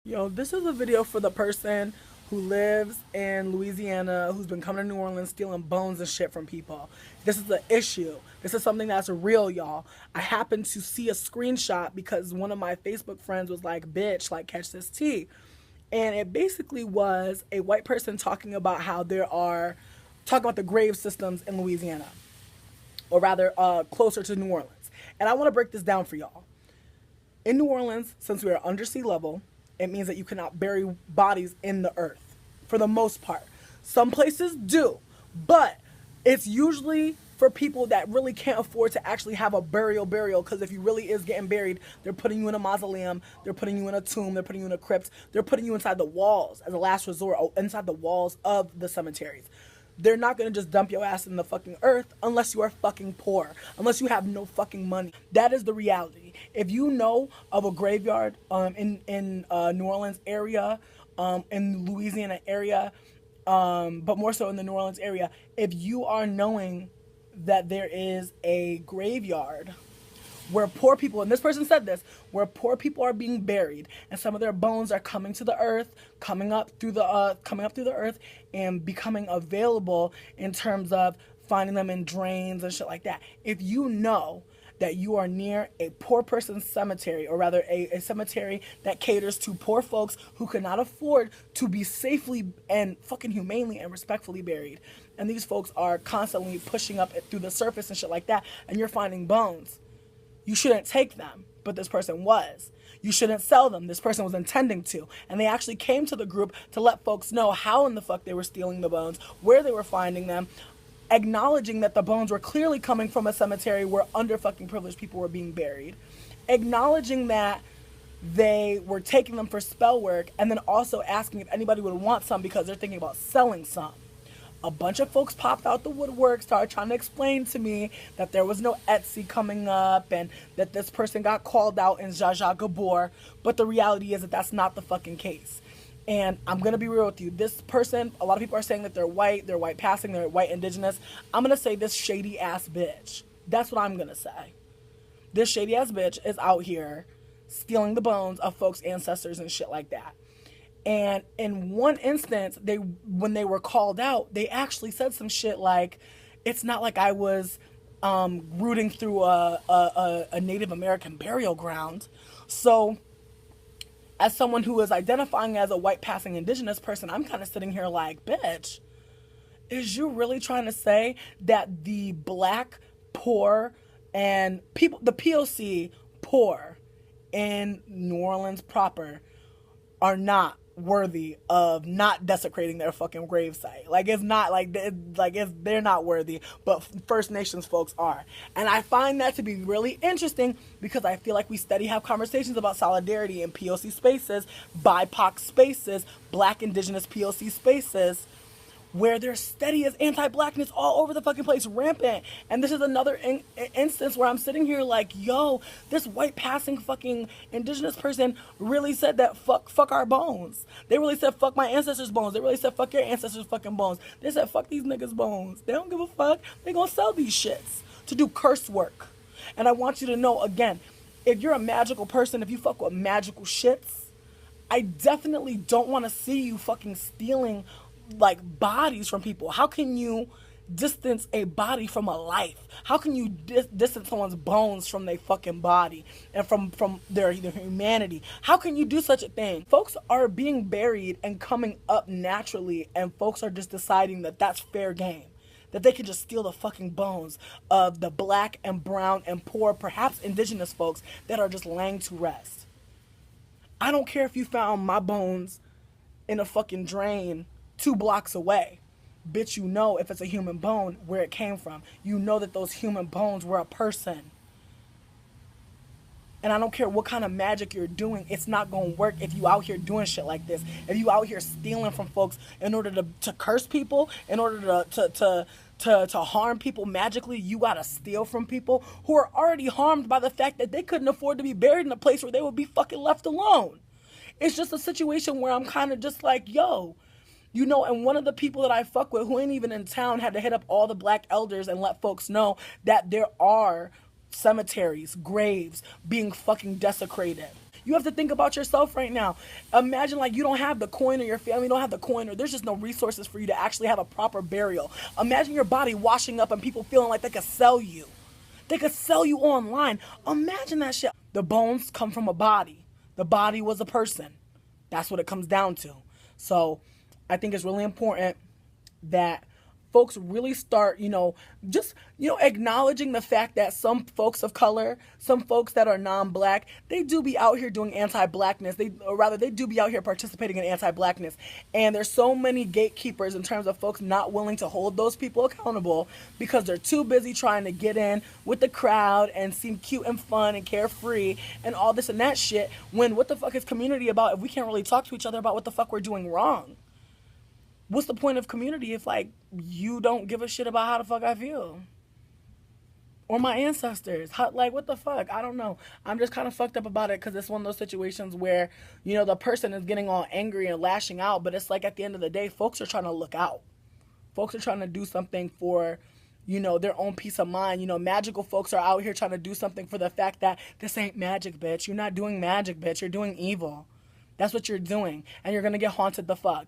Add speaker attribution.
Speaker 1: Yo, this is a video for the person who lives in Louisiana, who's been coming to New Orleans stealing bones and shit from people. This is the issue. This is something that's real, y'all. I happened to see a screenshot because one of my Facebook friends was like, bitch, like, catch this tea. And it basically was a white person talking about how talking about the grave systems in Louisiana, or rather, closer to New Orleans. And I want to break this down for y'all. In New Orleans, since we are under sea level, it means that you cannot bury bodies in the earth for the most part. Some places do, but it's usually for people that really can't afford to actually have a burial because if you really is getting buried, they're putting you in a mausoleum, they're putting you in a tomb, they're putting you in a crypt, they're putting you inside the walls as a last resort, or inside the walls of the cemeteries. They're not gonna just dump your ass in the fucking earth unless you are fucking poor, unless you have no fucking money. That is the reality. If you know of a graveyard in New Orleans area, in Louisiana area, but more so in the New Orleans area, if you are knowing that there is a graveyard where poor people, and this person said this, where poor people are being buried and some of their bones are coming to the earth, coming up through the earth and becoming available in terms of finding them in drains and shit like that. If you know that you are near a poor person's cemetery, or rather a cemetery that caters to poor folks who cannot afford to be safely and fucking humanely and respectfully buried, and these folks are constantly pushing up through the surface and shit like that, and you're finding bones, you shouldn't take them, but this person was. You shouldn't sell them. This person was intending to. And they actually came to the group to let folks know how in the fuck they were stealing the bones, where they were finding them, acknowledging that the bones were clearly coming from a cemetery where under fucking privileged people were being buried, acknowledging that they were taking them for spell work, and then also asking if anybody would want some because they're thinking about selling some. A bunch of folks popped out the woodwork, started trying to explain to me that there was no Etsy coming up and that this person got called out in Zsa Zsa Gabor. But the reality is that that's not the fucking case. And I'm going to be real with you. This person, a lot of people are saying that they're white passing, they're white indigenous. I'm going to say this shady ass bitch. That's what I'm going to say. This shady ass bitch is out here stealing the bones of folks' ancestors and shit like that. And in one instance, when they were called out, they actually said some shit like, it's not like I was rooting through a Native American burial ground. So as someone who is identifying as a white passing indigenous person, I'm kind of sitting here like, bitch, is you really trying to say that the black poor and people, the POC poor in New Orleans proper, are not worthy of not desecrating their fucking gravesite? Like, it's not like they're not worthy, but First Nations folks are. And I find that to be really interesting because I feel like we steady have conversations about solidarity in POC spaces, BIPOC spaces, black indigenous POC spaces, where there's steady as anti-blackness all over the fucking place, rampant. And this is another instance where I'm sitting here like, yo, this white passing fucking indigenous person really said that fuck our bones. They really said fuck my ancestors' bones. They really said fuck your ancestors' fucking bones. They said fuck these niggas' bones. They don't give a fuck. They gonna sell these shits to do curse work. And I want you to know, again, if you're a magical person, if you fuck with magical shits, I definitely don't want to see you fucking stealing like bodies from people. How can you distance a body from a life? How can you distance someone's bones from their fucking body and from their humanity? How can you do such a thing? Folks are being buried and coming up naturally, and folks are just deciding that that's fair game, that they can just steal the fucking bones of the black and brown and poor, perhaps indigenous folks that are just laying to rest. I don't care if you found my bones in a fucking drain 2 blocks away. Bitch, you know if it's a human bone where it came from. You know that those human bones were a person. And I don't care what kind of magic you're doing, it's not gonna work if you out here doing shit like this. If you out here stealing from folks in order to curse people, in order to harm people magically, you gotta steal from people who are already harmed by the fact that they couldn't afford to be buried in a place where they would be fucking left alone. It's just a situation where I'm kind of just like, yo, you know, and one of the people that I fuck with who ain't even in town had to hit up all the black elders and let folks know that there are cemeteries, graves being fucking desecrated. You have to think about yourself right now. Imagine like you don't have the coin, or your family don't have the coin, or there's just no resources for you to actually have a proper burial. Imagine your body washing up and people feeling like they could sell you. They could sell you online. Imagine that shit. The bones come from a body. The body was a person. That's what it comes down to. So I think it's really important that folks really start, just, acknowledging the fact that some folks of color, some folks that are non-black, they do be out here doing anti-blackness. They do be out here participating in anti-blackness. And there's so many gatekeepers in terms of folks not willing to hold those people accountable because they're too busy trying to get in with the crowd and seem cute and fun and carefree and all this and that shit, when what the fuck is community about if we can't really talk to each other about what the fuck we're doing wrong? What's the point of community if, like, you don't give a shit about how the fuck I feel? Or my ancestors? Like, what the fuck? I don't know. I'm just kind of fucked up about it because it's one of those situations where, the person is getting all angry and lashing out, but it's like at the end of the day, folks are trying to look out. Folks are trying to do something for, their own peace of mind. Magical folks are out here trying to do something for the fact that this ain't magic, bitch. You're not doing magic, bitch. You're doing evil. That's what you're doing. And you're going to get haunted the fuck.